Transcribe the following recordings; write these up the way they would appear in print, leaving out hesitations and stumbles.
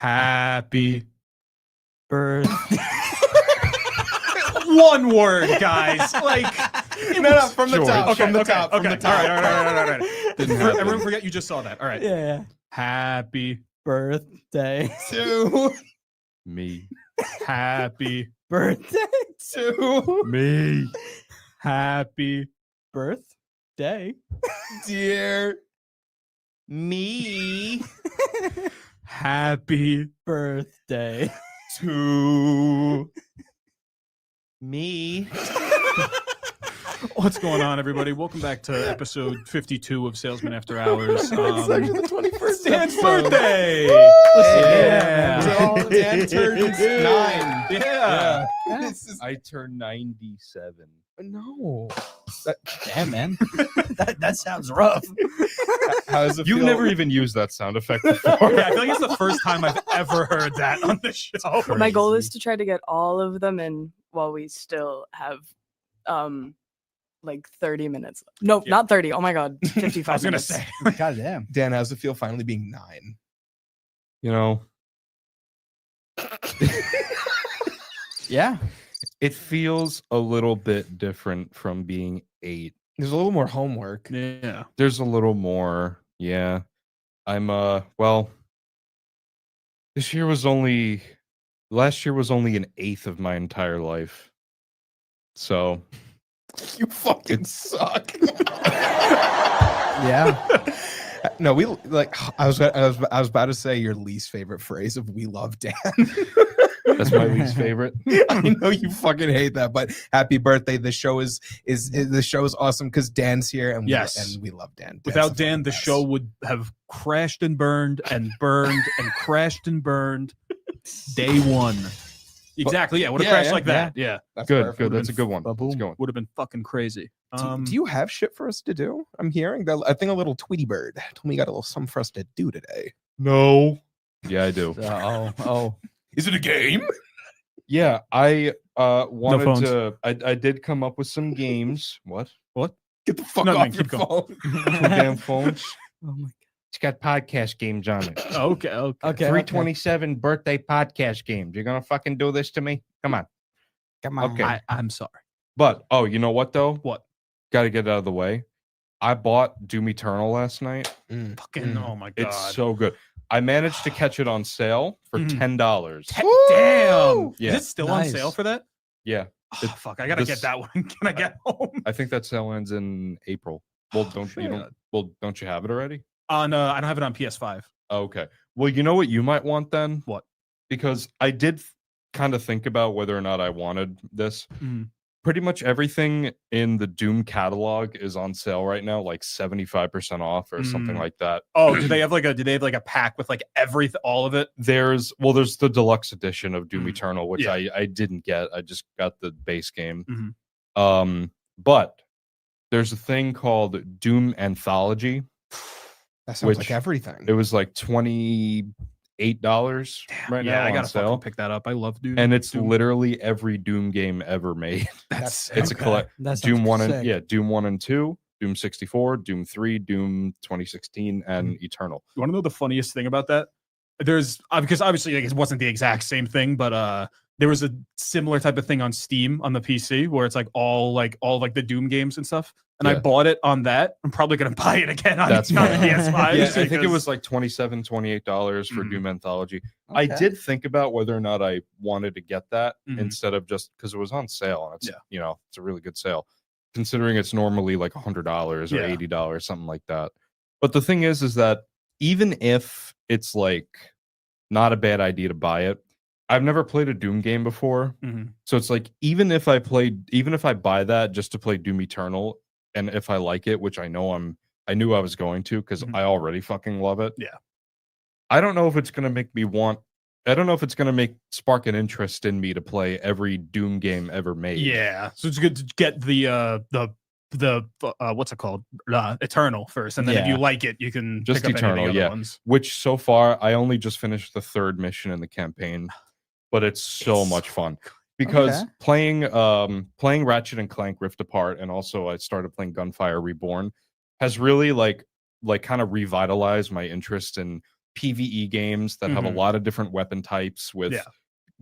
Happy birth. One word, guys. Like no, from the top. Okay, from the okay, top. okay. From the top. All right. Didn't happen. Everyone forget you just saw that. All right. Yeah. Happy Birthday To Me. Happy birthday to Me. Happy birthday. dear me Happy Birthday. to me. What's going on, everybody? Welcome back to episode 52 of Salesmen After Hours. It's actually the 21st Dan's episode. birthday. Yeah. Dan turns 9. Yeah. This is, I turned 97. no. Damn, man. that sounds rough. How does it You've feel? never even used that sound effect before. Yeah, I feel like it's the first time I've ever heard that on the show. My goal is to try to get all of them in while we still have like 30 minutes. No, Yeah. not 30. Oh my god, 55 I was gonna minutes. say. God damn. Dan, how's it feel finally being 9? You know, Yeah. it feels a little bit different from being 8. There's a little more homework. Yeah. There's a little more. Yeah. I'm well, last year was only an eighth of my entire life. So You fucking suck. Yeah. No, we like. I was about to say your least favorite phrase of "We love Dan." that's my least favorite. I know you fucking hate that, but happy birthday! The show is awesome because Dan's here, and Yes. we love Dan. Dan's Without Dan, fucking the best. show would have crashed and burned and burned and crashed and burned day one. Exactly. Yeah. Would have Yeah, crashed yeah, like that. Yeah. That's Good, perfect. good. That's a good one. Ba-boom. Let's go. Would have been fucking crazy. Do you have shit for us to do? I'm hearing that. I think a little Tweety Bird told me you got a little something for us to do today. No. Yeah, I do. Oh. Is it a game? Yeah, I wanted phones. to. I did come up with some games. What? Get the fuck No, off man, your keep going. phone. Two damn phones. Oh my It's got podcast games on it. Okay. god. Okay. 327 birthday podcast games. You're gonna fucking do this to me? Come on. Come on. Okay. I'm sorry. But you know what though? What? Got to get it out of the way. I bought Doom Eternal last night. Fucking. Oh my god. It's so good. I managed to catch it on sale for Mhm. $10. Damn. Yeah. Is it still on Nice. sale for that? Yeah, Oh, fuck. I gotta this- get that one. Can I get home? I think that sale ends in April. Well, don't you have it already? On I don't have it on PS5. Okay. Well, you know what you might want then? What? Because I did kind of think about whether or not I wanted this. Mhm. Pretty much everything in the Doom catalog is on sale right now, like 75% off or something Mm. like that. Oh, do they have like a pack with like all of it? There's the deluxe edition of Doom Mhm. Eternal, which Yeah. I didn't get. I just got the base game. Mhm. But there's a thing called Doom Anthology. That sounds Which- like everything. It was like $28 right yeah, now I on gotta sale. fucking pick that up. I love Doom. And it's Doom. literally every Doom game ever made. That's It's a collect. That sounds Doom 1 sick. and Doom 1 and 2, Doom 64, Doom 3, Doom 2016, and Eternal. You want to know the funniest thing about that? There's because obviously like, it wasn't the exact same thing, but there was a similar type of thing on Steam on the PC where it's like all the Doom games and stuff. And I Yeah. bought it on that. I'm probably gonna buy it again on, That's on fine. PS5. Yeah, just I think it because- was like $27, $28 for Mhm. Doom Anthology. I Okay. did think about whether or not I wanted to get that Mhm. instead of just because it was on sale and it's Yeah. it's a really good sale considering it's normally like $100 or Yeah. $80, something like that. But the thing is that even if it's like not a bad idea to buy it, I've never played a Doom game before. Mhm. So it's like even if I buy that just to play Doom Eternal, and if I like it, which I knew I was going to because Mhm. I already fucking love it. Yeah. I don't know if it's gonna make me want. I don't know if it's gonna spark an interest in me to play every Doom game ever made. Yeah, so it's good to get the what's it called, Eternal first, and then if Yeah. you like it, you can Just pick up any of the Eternal, other yeah. ones. Which so far I only just finished the 3rd mission in the campaign, but it's so much fun because Okay. playing Ratchet and Clank Rift Apart, and also I started playing Gunfire Reborn, has really like kind of revitalized my interest in PvE games that have a Mhm. lot of different weapon types with Yeah.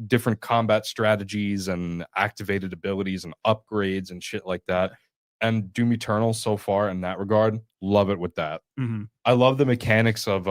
different combat strategies and activated abilities and upgrades and shit like that. And Doom Eternal so far in that regard, love it with that. Mhm. I love the mechanics of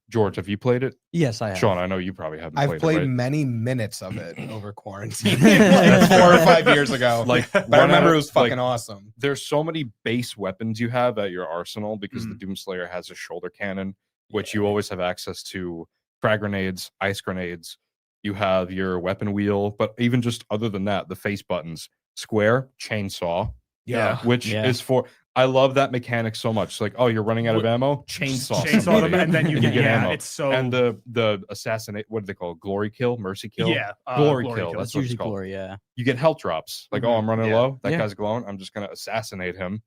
George, have you played it? Yes, I have. Sean, I know you probably haven't I've played played it, right? many minutes of it over quarantine, That's like 4 or fair. 5 years ago. Like, but I remember it was like, fucking awesome. there's so many base weapons you have at your arsenal because Mm. the Doomslayer has a shoulder cannon, which you always have access to frag grenades, ice grenades. You have your weapon wheel, but even just other than that, the face buttons, square, chainsaw, Yeah. which Yeah. is for. I love that mechanic so much. Like, oh, you're running out of ammo, chainsaw Chainsaw somebody. them, and then you get ammo. It's so And the assassinate, what do they call it? Glory kill, mercy kill? yeah. Glory kill. That's That's what it's usually called. glory, yeah. You get health drops. Like, oh, Mhm. I'm running Yeah. low. That Yeah. guy's glowing. I'm just gonna assassinate him.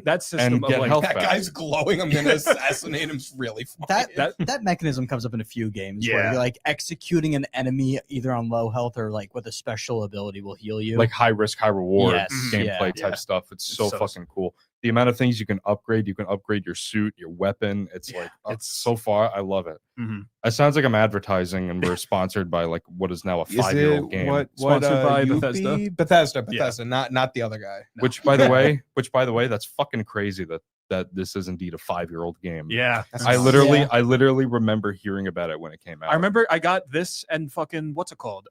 That system And of get like health That back. guy's glowing. I'm gonna assassinate him. Really funny. That memechanism comes up in a few games where Yeah. you're like executing an enemy either on low health or like with a special ability will heal you. Like high risk, high reward Yes, gameplay yeah. type Yeah. stuff. It's so so- fucking cool. The amount of things you can upgrade your suit, your weapon. It's Yeah, like it's- so far. I love it. Mhm. It sounds like I'm advertising, and we're sponsored by like what is now a Is 5-year-old it game. what Sponsored by UP? Bethesda? Bethesda, not the other guy. Which, by the way, that's fucking crazy that this is indeed a 5-year-old game. Yeah. That's I nuts. literally remember hearing about it when it came out. I remember I got this and fucking what's it called?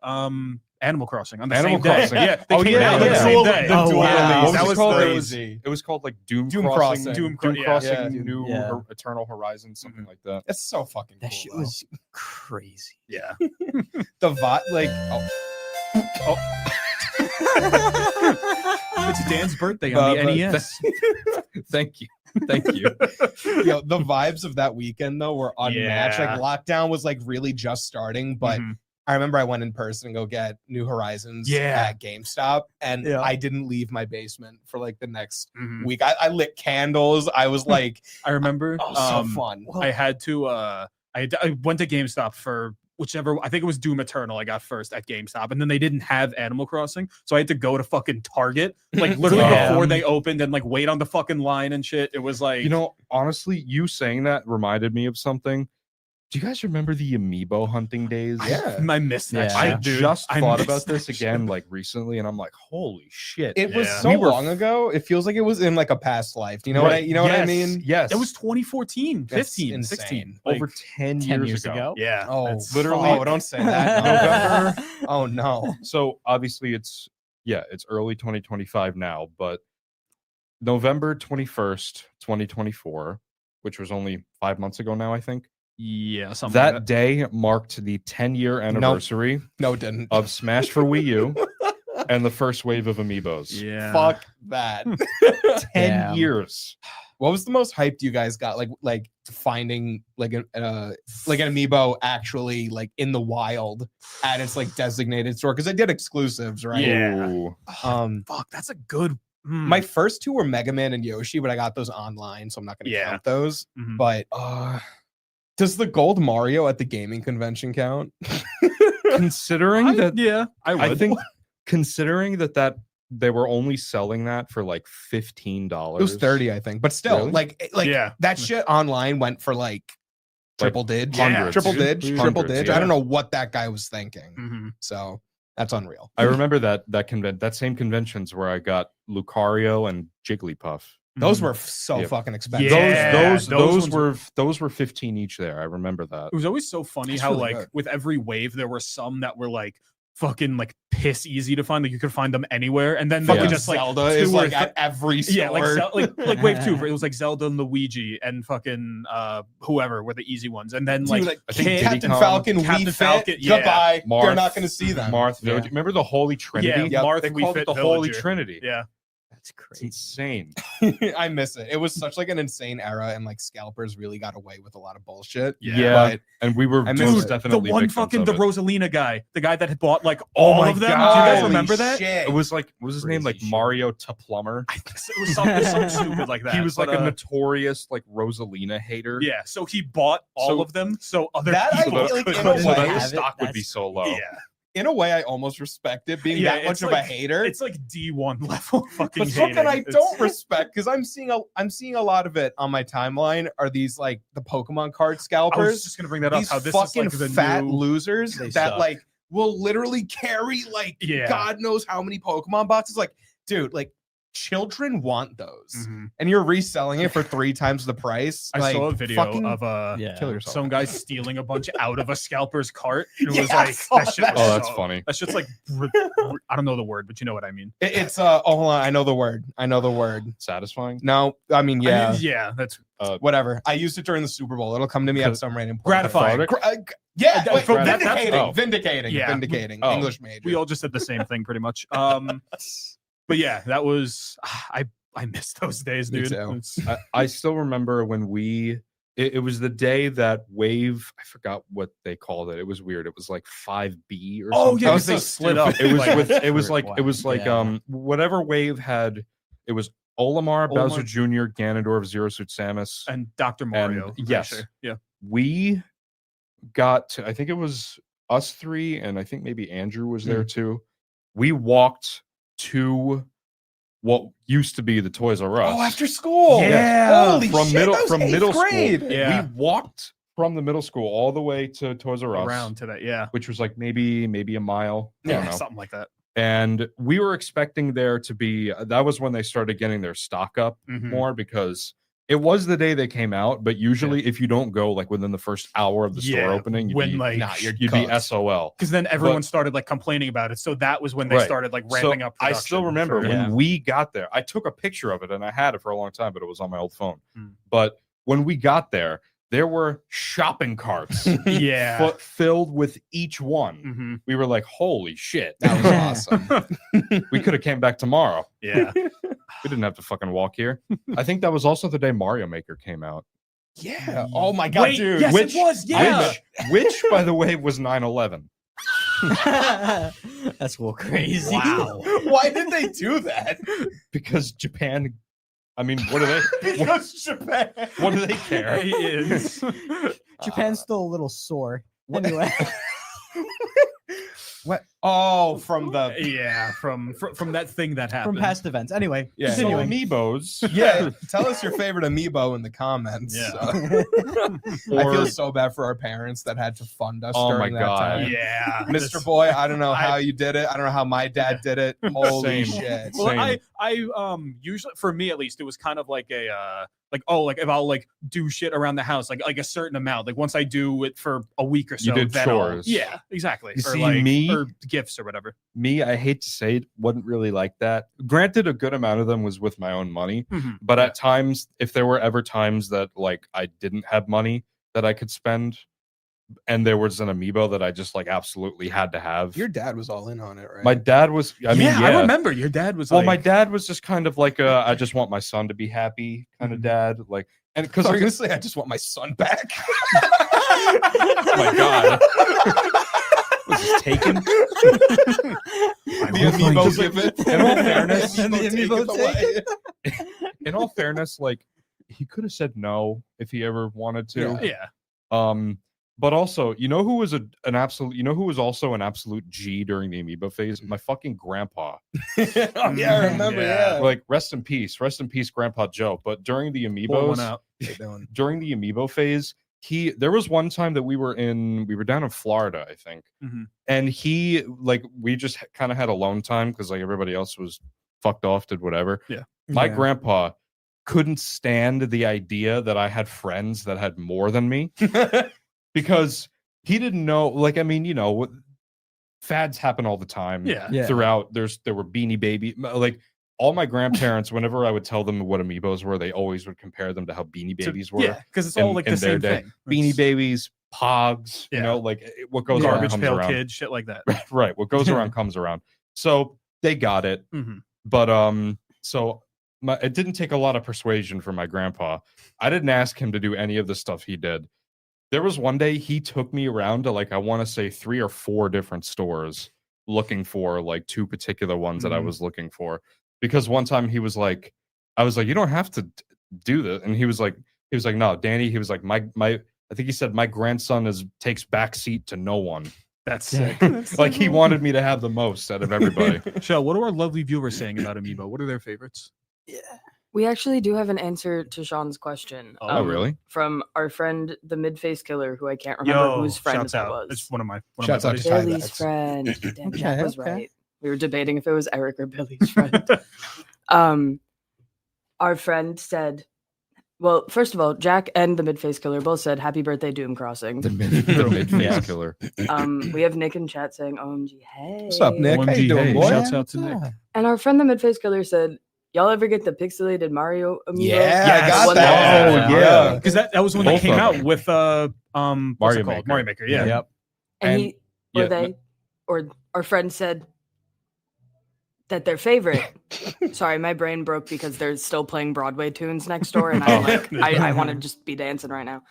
Animal Crossing on the Animal same day. Crossing. Yeah, they Oh, came yeah, out on the yeah. same day. Oh, dual wow. release. What was That it was called? crazy. It was called like Doom Doom Crossing, Crossing. Doom Yeah. Crossing, Yeah. New Yeah. Eternal Horizon, something like that. It's so fucking that cool. shit though. was crazy. Yeah. the vibe, like It's Dan's birthday on the But- NES. Thank you. the vibes of that weekend though were unmatched. Yeah. Like lockdown was like really just starting, but Mhm. I remember I went in person and go get New Horizons Yeah. at GameStop, and Yeah. I didn't leave my basement for like the next Mhm. week. I lit candles. I was like, I remember. oh, so fun. I had to. I went to GameStop for whichever. I think it was Doom Eternal. I got first at GameStop, and then they didn't have Animal Crossing, so I had to go to fucking Target, like literally Yeah. before they opened, and like wait on the fucking line and shit. It was like, You know, honestly, you saying that reminded me of something. Do you guys remember the amiibo hunting days? Yeah. I missed that. Yeah. I shit, dude. just I thought missed about this that again shit. like recently, and I'm like, holy shit. It was Yeah. so We were long ago. It feels like it was in like a past life. Do you know Right. what I Yes, mean? Yes. That was 2014, That's 15, insane. 16. over Like, 10 years ago. yeah. Oh, that's- literally- Oh, don't say that. November. Oh no. So obviously it's early 2025 now, but November 21st, 2024, which was only 5 months ago now, I think. Yeah, something That like day marked the 10-year anniversary No, it didn't. of Smash for Wii U and the first wave of amiibos. Yeah. Fuck that. 10 Damn. years. What was the most hyped you guys got? Like finding like an amiibo actually like in the wild at its like designated store, because it did exclusives, right? Yeah. Ooh. Fuck, that's a good. My first two were Mega Man and Yoshi, but I got those online, so I'm not gonna Yeah. count those. Mhm. But does the gold Mario at the gaming convention count? Considering that yeah, I would. I think considering that they were only selling that for like $15. It was 30, I think. But still, Really? like yeah, that shit online went for like triple dig, hundreds, triple dude. dig, triple Hundreds, dig. yeah. I don't know what that guy was thinking. Mhm. So that's unreal. I remember that same conventions where I got Lucario and Jigglypuff. Those Mhm. were so Yeah. fucking expensive. Yeah, those those were 15 each there. I remember that. It was always so funny That's how really like good. with every wave there were some that were like fucking like piss easy to find. Like you could find them anywhere, and then there Fucking were just like Zelda two is or like at every store. yeah, like wave 2. It was like Zelda and Luigi and fucking whoever were the easy ones, and then Dude, like I think Kid- Diddy Captain Kong, Falcon, Captain Wii Falcon, Fit, yeah. goodbye. They're Marth, not going to see them. Marth Yeah. Village. Remember the Holy Trinity? Yeah, Marth They Wii called Fit it the Holy Villager. Trinity. Yeah, That's It's crazy. insane. I miss it. It was such like an insane era, and like scalpers really got away with a lot of bullshit. Yeah. But And we were I miss most it. the definitely one victims fucking of the it. Rosalina guy, the guy that had bought like Oh all my of them. God. Do you guys holy remember that? shit. It was like, what was his name? Like Crazy shit. Mario to Plumber. I think it was something stupid like that. He was but, like a notorious like Rosalina hater. yeah. So he bought all So- of them, so other That I people feel like could in a so way- that the Have it, stock would be that's- so low. Yeah. in a way, I almost respect it being Yeah, that much it's of like- a hater. It's like D1 level fucking But something hating. I It's- don't respect because I'm seeing a lot of it on my timeline are these like the Pokemon card I was scalpers. just gonna bring that up. These How this fucking is like the fat new. losers They that suck. like will literally carry like Yeah. God knows how many Pokemon boxes. Like, dude, like children want those, Mhm. and you're reselling it for 3 times the price. I like, saw a video fucking of Yeah. kill yourself. some guy stealing a bunch out of a scalper's cart. And it Yeah, was I like saw that shit. that. Was Oh, that's so- funny. That's just like I don't know the word, but you know what I mean. It's oh hold on, I know the word. Satisfying. No, I mean yeah, I mean, yeah, that's whatever. I used it during the Super Bowl. It'll come to me at Because- some random point. gratifying. Yeah, That's wait, right. vindicating, Oh. vindicating, Yeah. vindicating. Oh. English major. we all just said the same thing pretty much. But yeah, that was I miss those days, Me dude. too. It's- I still remember when it was the day that Wave, I forgot what they called it. It was weird. It was like 5B or Oh something. yeah, That because was they so split up. It was like, with it was For- like it was wow. like Yeah. whatever Wave had. It was Olimar, Bowser Jr., Ganondorf, Zero Suit Samus. and Dr. Mario. I'm pretty yes. sure. Yeah. We got to, I think it was us 3, and I think maybe Andrew was there too. We walked to what used to be the Toys R Us. Oh, after school. Yeah. Holy From shit, middle- that was from 8th middle school. grade. Yeah. We walked from the middle school all the way to Toys R Us, Around to that. Yeah. which was like maybe a mile. I don't Yeah. know. Something like that. And we were expecting there to be, that was when they started getting their stock up Mhm. more, because it was the day they came out. But usually if you don't go like within the first hour of the store Yeah, open, you'd when be, like you're you'd be cooked. SOL. because then everyone started like complaining about it. So that was when they Right. started like ramping up. I still production remember for- when Yeah. we got there. I took a picture of it and I had it for a long time, but it was on my old phone. Hmm. But when we got there were shopping carts Yeah. filled with each one. Mhm. We were like, holy shit. That was awesome. We could have came back tomorrow. Yeah. We didn't have to fucking walk here. I think that was also the day Mario Maker came out. Yeah. Oh my god, Wait, dude. yes, which- it was. Yeah. Which, by the way, was 9/11. That's a little crazy. Wow. Why did they do that? Because Japan, I mean, what do they Because Japan. what do they care? He is. Japan's still a little sore. Anyway, What? Oh, from the Yeah, from that thing that happened. from past events. Anyway, Yeah. So continuing. amiibos. yeah. Tell us your favorite amiibo in the comments. Yeah. I feel so bad for our parents that had to fund us Oh during my that God. time. Yeah, Mr. Boy, I don't know how you did it. I don't know how my dad did it. Holy Same. shit. Well, Same. I usually, for me at least, it was kind of like a like if I'll like do shit around the house, like a certain amount. Like once I do it for a week or so, You did then I'll- chores. yeah, exactly. You or see, like me- or gifts or whatever. Me, I hate to say it, wasn't really like that. Granted, a good amount of them was with my own money, Mhm. but at times, if there were ever times that like I didn't have money that I could spend, and there was an amiibo that I just like absolutely had to have. Your dad was all in on it, right? My dad was. I mean, yeah. I remember your dad was Well, like, my dad was just kind of like a, I just want my son to be happy kind of Mhm. dad. Like, and I because was gonna say, I just want my son back. oh my god, was this taken? The amiibo give it. In all fairness, And the amiibo take in all fairness, like he could have said no if he ever wanted to. yeah, But also, you know who was an absolute, you know who was also an absolute G during the amiibo phase? My fucking grandpa. Oh, yeah, I remember. Yeah. Yeah. Like rest in peace, Grandpa Joe. But during the pull one amiibos, out. during the amiibo phase, there was one time that we were down in Florida, I think, Mhm. and he like we just kind of had alone time because like everybody else was fucked off, did whatever. Yeah. My Yeah. grandpa couldn't stand the idea that I had friends that had more than me because he didn't know. Like, I mean, you know, fads happen all the time. Yeah. Yeah. Throughout, there were Beanie Baby, like. All my grandparents, whenever I would tell them what amiibos were, they always would compare them to how Beanie Babies were. Yeah, because it's all in- like in the their same day. thing. Beanie It's Babies, Pogs, you Yeah. know, like what goes Yeah. around garbage comes pail around. kid, shit like that. Right, what goes around comes around. So they got it, Mhm. but so it didn't take a lot of persuasion for my grandpa. I didn't ask him to do any of the stuff he did. There was one day he took me around to like I want to say 3 or 4 different stores looking for like 2 particular ones that I Mhm. was looking for. Because one time he was like, I was like, you don't have to do this, and he was like, no, Danny. He was like, my I think he said my grandson takes backseat to no one. That's sick. Like he wanted me to have the most out of everybody. Shell, what are our lovely viewers saying about Amiibo? What are their favorites? We actually do have an answer to Sean's question. Oh, really? From our friend, the mid-face killer, who I can't remember whose friend shouts that out. was. It's one of my Shouts out buddies. to Ty Billy's Bags. friend. Damn, Jack Okay, was okay. right. We were debating if it was Eric or Billy's friend. Our friend said, well, first of all, Jack and the mid-face killer both said, "Happy birthday, Doom Crossing." The mid-face Yeah. killer. We have Nick in chat saying, "OMG, hey." What's up, Nick? How OMG, you doing, hey, boy? shouts out to Nick. And our friend, the mid-face killer, said, "Y'all ever get the pixelated Mario amiibo?" Yeah, Yes. I got One that. Oh, Yeah. yeah. Because that was when Both they came of out them. with what's Mario it called? Maker. Mario Maker. Yeah. Yep. And And- he or yeah, they or our friend said that their favorite. Sorry, my brain broke because they're still playing Broadway tunes next door, and I'm Oh. like, I want to just be dancing right now.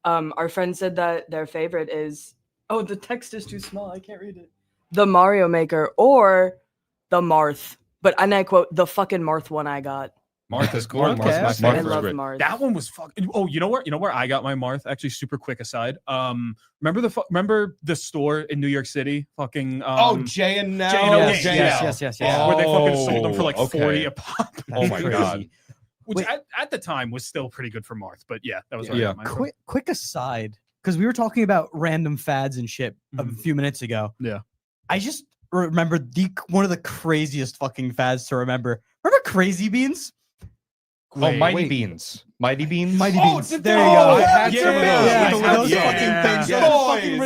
Our friend said that their favorite is the text is too small, I can't read it. The Mario Maker or the Marth, but and I quote the fucking Marth one I got. Martha's cool. Martha- Martha's my okay. I Marth favorite. was love great. Marth. That one was fucking. Oh, you know where I got my Marth? Actually, super quick aside. Remember the store in New York City? Fucking. J and L. J&L Yes, Games, yes, yeah. yes, yes. Where they fucking sold them for Oh, like okay. 40 a pop. Oh my God. Which Wait. at the time was still pretty good for Marth, but yeah, that was where Yeah. I got mine from. Quick aside, because we were talking about random fads and shit a Mhm. few minutes ago. Yeah. I just remember one of the craziest fucking fads to remember. Remember Crazy Beans? Oh, Mighty wait. Beans. Mighty Beans. Mighty Oh, Beans. did There they- you go. I had yeah, some of those. Yeah, with those those fucking fucking things. things. That's a fucking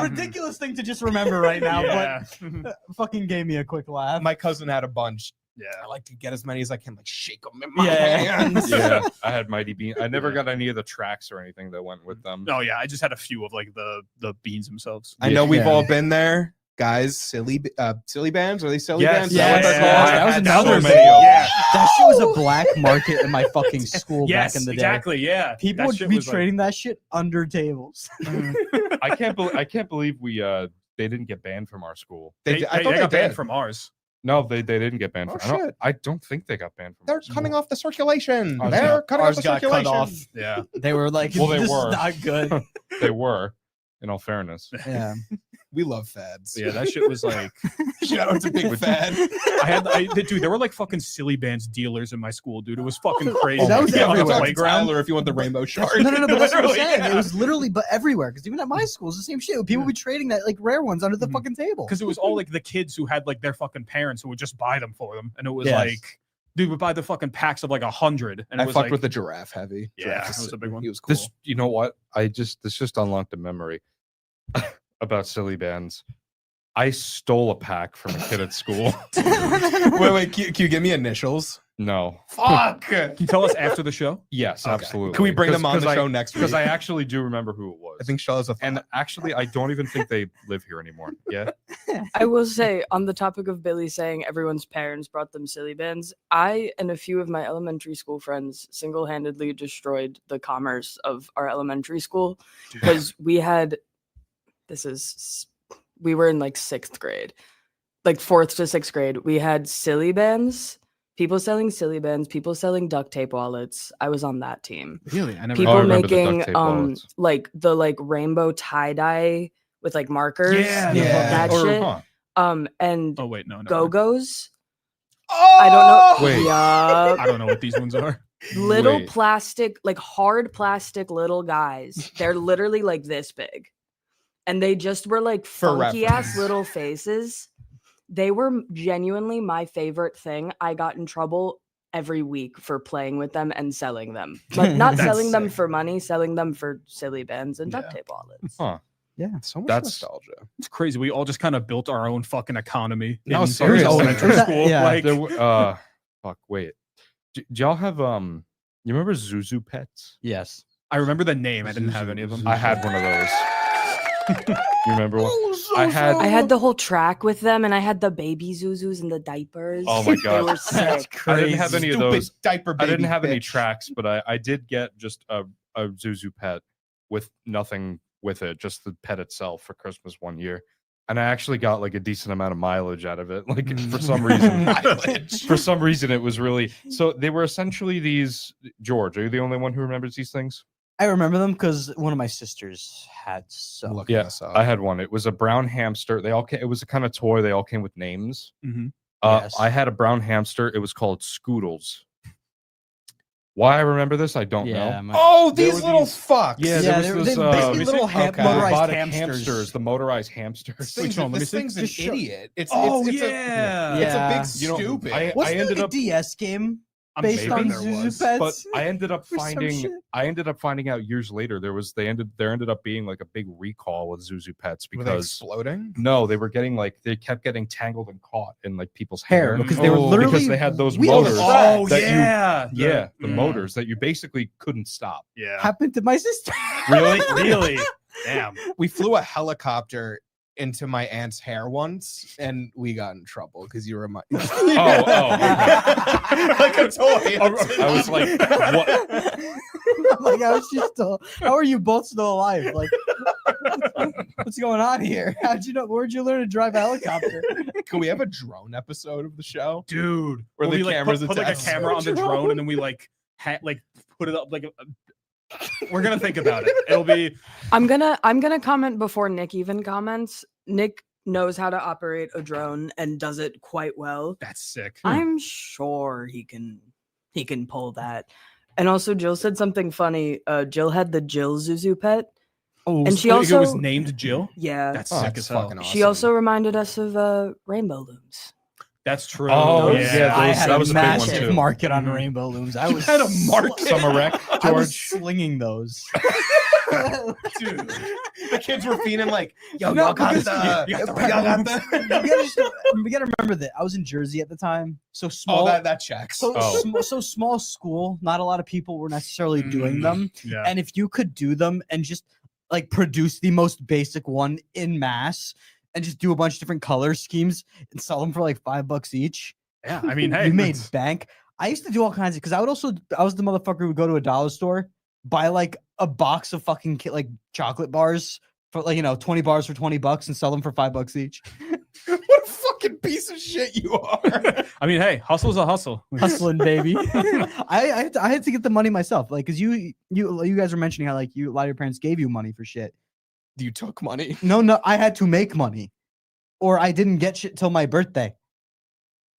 Boys. ridiculous thing to just remember right now, Yeah. but fucking gave me a quick laugh. My cousin had a bunch. Yeah. I like to get as many as I can, like shake them in my Yeah. hands. Yeah, I had Mighty Beans. I never got any of the tracks or anything that went with them. Oh yeah, I just had a few of like the beans themselves. I know we've Yeah. all been there, guys. Silly bands. Are they silly Yes. bands? Is Yeah, that what they're yeah, called? that was I had another so thing. many of them. Yeah. That shit was a black market in my fucking school Yes, back in the day. exactly. Yeah. People That would shit be was, like- trading that shit under tables. I can't believe we they didn't get banned from our school. They, I thought they got they banned did. from ours. No, they didn't get banned. Oh, From, shit. I don't think they got banned from. They're our school. cutting off the circulation. Ours They're got- cutting off Ours the got cut circulation. off. Yeah. They were like, Well, they this were. is not good. They were, in all fairness. Yeah. We love fads. Yeah, that shit was like Shout out to Big Fad. dude, there were like fucking silly bands dealers in my school, dude. It was fucking crazy. that was Yeah, on the everywhere. playground. Tyler, if you want the rainbow shark. No, but that's what I'm Literally, saying. yeah. It was literally, but everywhere. Because even at my school, it's the same shit. People would be trading that like rare ones under the Mhm. fucking table. Because it was all like the kids who had like their fucking parents who would just buy them for them, and it was Yes. like, dude would buy the fucking packs of like 100, and it I was fucked like, with the giraffe heavy. Yeah, Giraffe that was a big one. He was cool. This, you know what? This just unlocked a memory about silly bands. I stole a pack from a kid at school. wait, can you give me initials? No. Fuck. Can you tell us after the show? Yes, Okay. absolutely. Can we bring them on 'Cause the I- show next week? Because I actually do remember who it was. I think Shaw has a and actually, I don't even think they live here anymore. Yeah. I will say, on the topic of Billy saying everyone's parents brought them silly bands, I and a few of my elementary school friends single-handedly destroyed the commerce of our elementary school because we were in like 6th grade, like 4th to 6th grade. We had silly bands, people selling silly bands, people selling duct tape wallets. I was on that team. Really? I never. People I remember the duct making tape wallets. like the rainbow tie-dye with like markers. Yeah, that or- shit. Huh. And Oh wait, no. Go-Go's. Oh! I don't know. Wait. Yup. I don't know what these ones are. Little Wait. plastic, like hard plastic little guys. They're literally like this big. And they just were like For funky ass reference. little faces. They were genuinely my favorite thing. I got in trouble every week for playing with them and selling them. But not That's selling them sick. for money, selling them for silly bands and duct Yeah. tape wallets. Huh. So much That's- nostalgia. It's crazy. We all just kind of built our own fucking economy. No, in seriously. elementary That- school. yeah. Like, There fuck. Wait. Do y'all have You remember Zuzu Pets? Yes. I remember the name. I didn't have any of them. I had one of those. You remember one? I had. I had the whole track with them and I had the baby Zuzus and the diapers. Oh my They God. were sick. I didn't have any of Stupid those. diaper I baby didn't have any bitch. tracks, but I did get just a Zuzu pet with nothing with it, just the pet itself for Christmas one year. And I actually got like a decent amount of mileage out of it. Like for some reason, Mileage. for some reason, it was really so. They were essentially these. George, are you the only one who remembers these things? I remember them because one of my sisters had some. Looking Yeah, this up. I had one. It was a brown hamster. They all came, it was a kind of toy. They all came with names. Mhm. Yes. I had a brown hamster. It was called Scoodles. Why I remember this, I don't know. Oh, There these were little these- fucks. Yeah, Yeah, there they was were this, basically little okay. motorized robotic hamsters. the motorized hamsters. This Which thing's, one? Let me this see. thing's an Just show- idiot. It's Oh it's yeah. a, it's a big Yeah. stupid. I Wasn't there ended like up, a DS game I'm based sure on there Zuzu was. Pets? but I ended up Or some finding shit. out years later there ended up being like a big recall with Zuzu Pets Were they because exploding? no, they kept getting tangled and caught in like people's Hair, hair because they were Oh. literally because they had those wheel motors. tracks. Oh that you- yeah. Yeah, the Mm. motors that you basically couldn't stop. Yeah. Happened to my sister. Really? Really? Damn. We flew a helicopter into my aunt's hair once, and we got in trouble because you were my okay. like a toy. I was like, what? Like, how is she still? How are you both still alive? Like, what's going on here? How'd you know? Where'd you learn to drive a helicopter? Can we have a drone episode of the show? Dude. Where Where the we like camera's put like a attached. camera on the drone and then we like put it up like we're gonna think about it. It'll be I'm gonna comment before Nick even comments. Nick knows how to operate a drone and does it quite well. that's sick. I'm sure he can pull that. And also Jill said something funny. Jill had the Jill Zuzu pet. Oh, And she It was also named Jill. yeah. That's Oh, sick that's as hell. fucking awesome. She also reminded us of Rainbow Looms. That's true. Oh, Those- yeah, I those- had that a was a big one, massive too. market on Mhm. rainbow looms. I was had a market? Summer Rec, I was George. slinging those. Dude, the kids were feeling like, yo, No, y'all got because- the, you got the y'all got we the. gotta remember that I was in Jersey at the time, so small. Oh, that checks. so, Oh. so small school. Not a lot of people were necessarily doing Mm. them, Yeah. and if you could do them and just like produce the most basic one in mass and just do a bunch of different color schemes and sell them for like $5 each, Yeah. I mean, hey, you made that's- bank. I used to do all kinds of because I was the motherfucker who would go to a dollar store, buy like a box of fucking like chocolate bars for like 20 bars for $20 and sell them for $5 each. What a fucking piece of shit you are. I mean, hey, hustle's a hustle. Hustling, baby. I had to get the money myself, like because you guys were mentioning how like a lot of your parents gave you money for shit. You took money. No, I had to make money, or I didn't get shit till my birthday.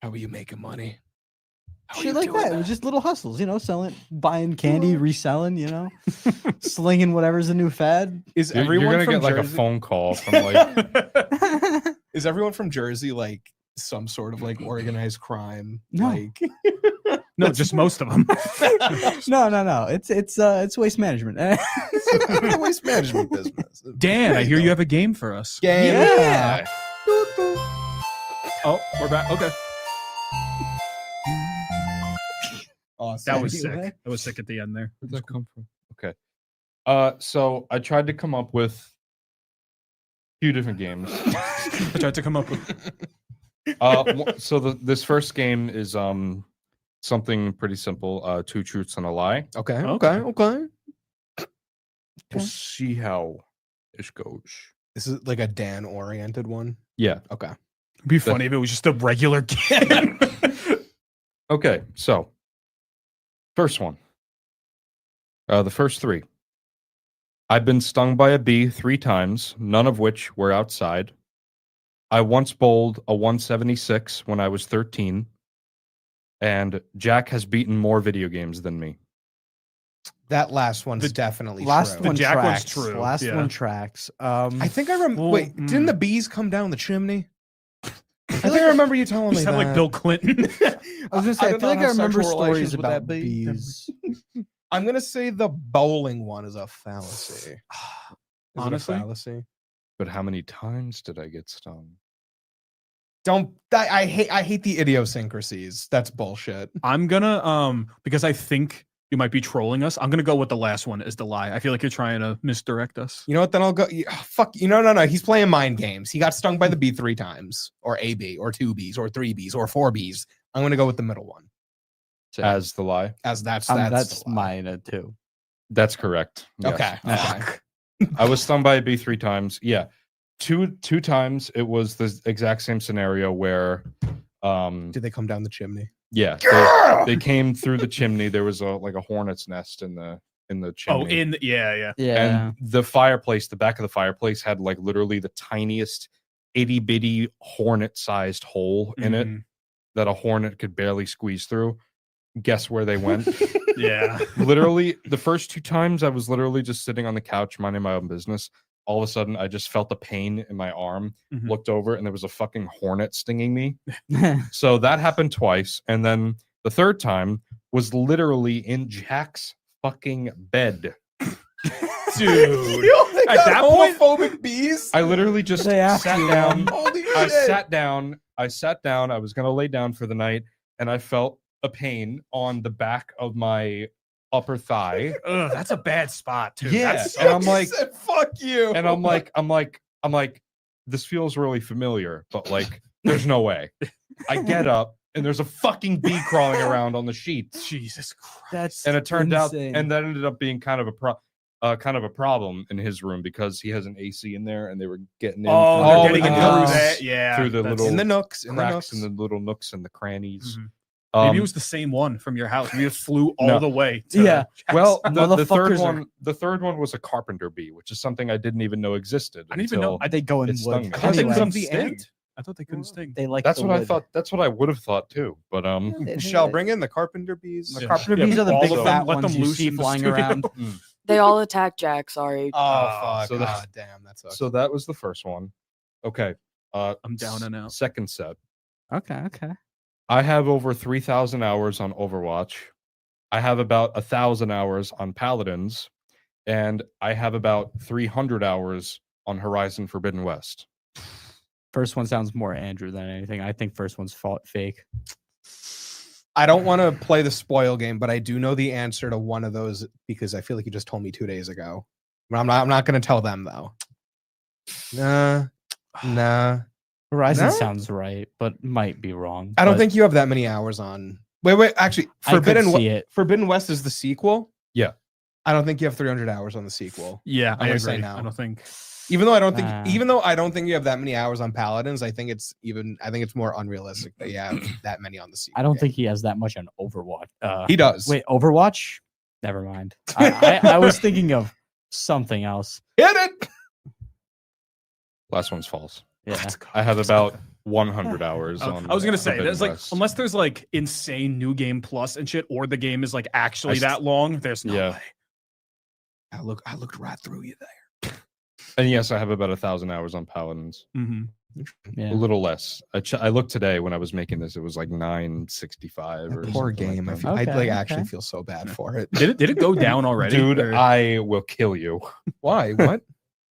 How are you making money? How are Shit you like doing that. It was just little hustles, selling, buying candy, reselling, slinging whatever's a new fad. Is You're everyone gonna from get like a Jersey? phone call from like Is everyone from Jersey like some sort of like organized crime? No. Like No, just most of them. No. It's waste management. the waste management business. Dan, I There hear you go. have a game for us. Game. Yeah. Oh, we're back. Okay. Awesome. That was Anyway. sick. That was sick at the end there. Where'd that come from? Okay. So I tried to come up with a few different games. I tried to come up with So this first game is something pretty simple. 2 truths and a lie. Okay. Okay. Okay. We'll see how this goes. This is like a Dan oriented one. Yeah. Okay. It'd be funny if it was just a regular game. Okay. So first one. The first 3. I've been stung by a bee 3 times, none of which were outside. I once bowled a 176 when I was 13. And Jack has beaten more video games than me. That last one's The definitely Last true. one Jack one's tracks. true, Last yeah. one tracks. I think I remember. Well, Wait, didn't mm. the bees come down the chimney? I think I remember you telling You me sound that. like Bill Clinton. I was gonna say, I don't feel know like I how remember sexual stories relations with about that be. bees. I'm gonna say the bowling one is a fallacy. Is it a Honestly? fallacy. But how many times did I get stung? Don't. I hate the idiosyncrasies. That's bullshit. I'm gonna because I think you might be trolling us. I'm gonna go with the last one as the lie. I feel like you're trying to misdirect us. You know what? Then I'll go. Fuck. No. He's playing mind games. He got stung by the bee 3 times, or a bee, or 2 bees, or 3 bees, or 4 bees. I'm gonna go with the middle one. As the lie? As that's That's the lie. mine too. That's correct. Yes. Okay. Okay. I was stung by a bee 3 times. Yeah. Two times it was the exact same scenario where Did they come down the chimney? yeah, they came through the chimney. There was a hornet's nest in the the chimney. Yeah. Yeah. And the fireplace, the back of the fireplace had like literally the tiniest itty bitty hornet sized hole in it Mhm. that a hornet could barely squeeze through. Guess where they went? Yeah. Literally, the first 2 times I was literally just sitting on the couch minding my own business. All of a sudden, I just felt the pain in my arm, Mhm. looked over, and there was a fucking hornet stinging me. So that happened twice. And then the third time was literally in Jack's fucking bed. Dude. You only At got that point- homophobic bees. I literally just They asked sat you, down. Holy I shit. sat down. I was going to lay down for the night, and I felt a pain on the back of my upper thigh. Ugh, that's a bad spot too. Yeah, That's and I'm He like, said, "Fuck you." and I'm like, this feels really familiar, but like, there's no way. I get up, and there's a fucking bee crawling around on the sheets, Jesus Christ. That's and it turned insane. out, and that ended up being kind of a problem in his room because he has an AC in there, and they were getting in. Oh, through they're the getting in little through yes. that. Yeah. through the that's- little in the nooks, in the cracks nooks. and the little nooks and the crannies. Mhm. Maybe Um, it was the same one from your house. We just flew all No. the way. To Yeah. well, the third Motherfuckers are- one was a carpenter bee, which is something I didn't even know existed. I didn't even know. until- They go in It stung wood. me. I thought they Anyway, couldn't the sting. ant? I thought they couldn't sting. they like That's the what I wood. thought. That's what I would have thought too. But Michelle, bring in the carpenter bees. The Yeah. carpenter Yeah, bees are the all big of them, fat let ones them you loose see in the flying studio. around. They all attack Jack. Sorry. Oh Oh, fuck! so that's- God damn, that sucks. so that was the first one. Okay. I'm down and out. Second set. Okay. I have over 3,000 hours on Overwatch. I have about 1,000 hours on Paladins, and I have about 300 hours on Horizon Forbidden West. First one sounds more Andrew than anything. I think first one's fake. I don't want to play the spoil game, but I do know the answer to one of those because I feel like you just told me 2 days ago. But I'm not going to tell them though. Nah. Horizon No? sounds right, but might be wrong. I don't but think you have that many hours on. Wait. Actually, I could Forbidden see it. Forbidden West is the sequel. Yeah. I don't think you have 300 hours on the sequel. Yeah, I'm I gonna say agree. no. I don't think. Even though I don't think, Ah. you have that many hours on Paladins, I think it's more unrealistic that you have that many on the sequel. I don't game. think he has that much on Overwatch. He does. Wait, Overwatch? Never mind. I was thinking of something else. Hit it. Last one's false. Yeah. I have about 100 hours on. I was gonna say Forbidden there's like West. unless there's like insane new game plus and shit, or the game is like actually that long. There's no Yeah. way. I looked right through you there. And yes, I have about 1,000 hours on Paladins. Mm-hmm. Yeah. A little less. I looked today when I was making this. It was like 965 or Poor something game. Like I that. feel, I Okay, like actually okay. feel so bad for it. Did it go down already? Dude, or- I will kill you. Why? What?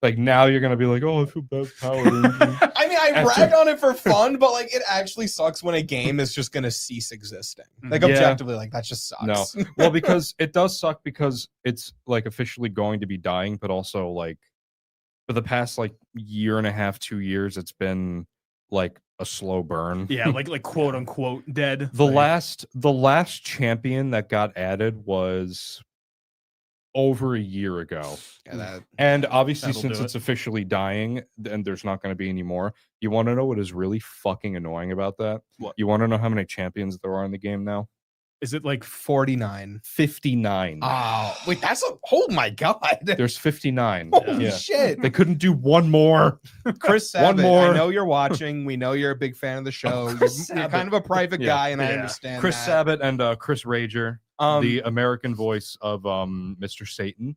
Like now you're gonna be like, oh, I feel bad for Paladins. I mean, I After- brag on it for fun, but like it actually sucks when a game is just gonna cease existing. Like Yeah. objectively, like that just sucks. No. Well, because it does suck because it's like officially going to be dying, but also like for the past like year and a half, 2 years, it's been like a slow burn. yeah, like quote unquote dead. The Like, the last champion that got added was over a year ago. Yeah, that, And obviously, That'll since do it's officially dying and there's not going to be any more, you want to know what is really fucking annoying about that? What? You want to know how many champions there are in the game now? is it like 49. 59. Oh, wait, that's a. Oh my god. There's 59. Holy Yeah. shit. They couldn't do one more. Chris One Sabat, more. I know you're watching. We know you're a big fan of the show. You're, Chris you're Sabat. kind of a private Yeah. guy, and I Yeah. understand Chris that. Sabat and Chris Rager, Um, the American voice of Mr. Satan,